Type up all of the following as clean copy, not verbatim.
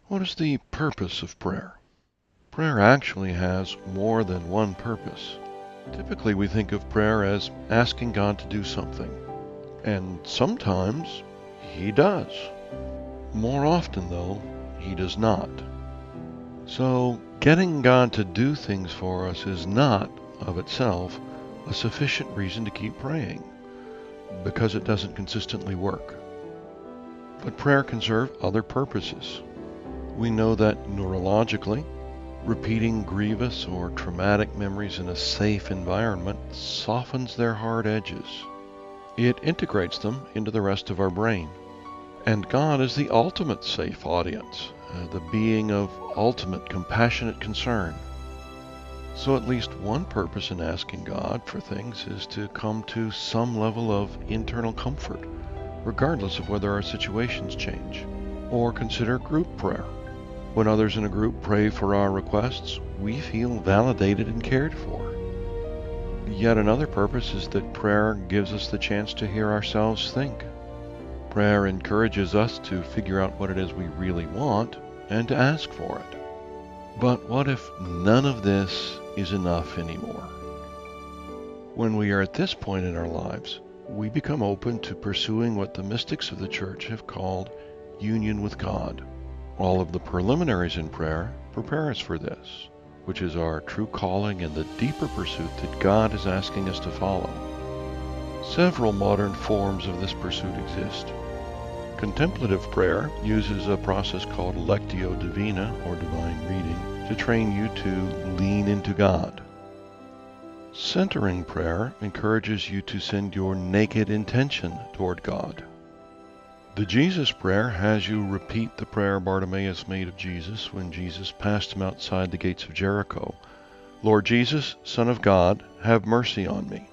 What is the purpose of prayer? Prayer actually has more than one purpose. Typically, we think of prayer as asking God to do something, and sometimes He does. More often, though, He does not. So, getting God to do things for us is not, of itself, a sufficient reason to keep praying, because it doesn't consistently work. But prayer can serve other purposes. We know that neurologically, repeating grievous or traumatic memories in a safe environment softens their hard edges. It integrates them into the rest of our brain. And God is the ultimate safe audience, the being of ultimate compassionate concern. So at least one purpose in asking God for things is to come to some level of internal comfort, regardless of whether our situations change. Or consider group prayer. When others in a group pray for our requests, we feel validated and cared for. Yet another purpose is that prayer gives us the chance to hear ourselves think. Prayer encourages us to figure out what it is we really want and to ask for it. But what if none of this is enough anymore? When we are at this point in our lives, we become open to pursuing what the mystics of the Church have called union with God. All of the preliminaries in prayer prepare us for this, which is our true calling and the deeper pursuit that God is asking us to follow. Several modern forms of this pursuit exist. Contemplative prayer uses a process called Lectio Divina, or divine reading, to train you to lean into God. Centering prayer encourages you to send your naked intention toward God. The Jesus prayer has you repeat the prayer Bartimaeus made of Jesus when Jesus passed him outside the gates of Jericho. Lord Jesus, Son of God, have mercy on me.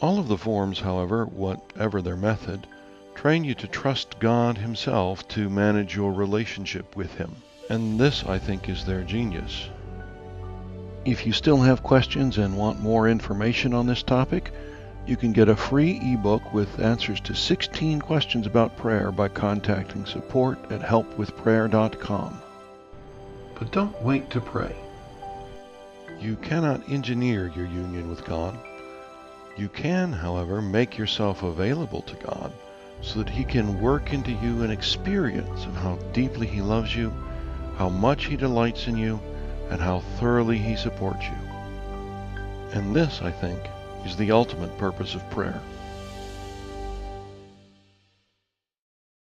All of the forms, however, whatever their method, train you to trust God Himself to manage your relationship with Him. And this, I think, is their genius. If you still have questions and want more information on this topic, you can get a free ebook with answers to 16 questions about prayer by contacting support at helpwithprayer.com. But don't wait to pray. You cannot engineer your union with God. You can, however, make yourself available to God so that He can work into you an experience of how deeply He loves you, how much He delights in you, and how thoroughly He supports you. And this, I think, is the ultimate purpose of prayer.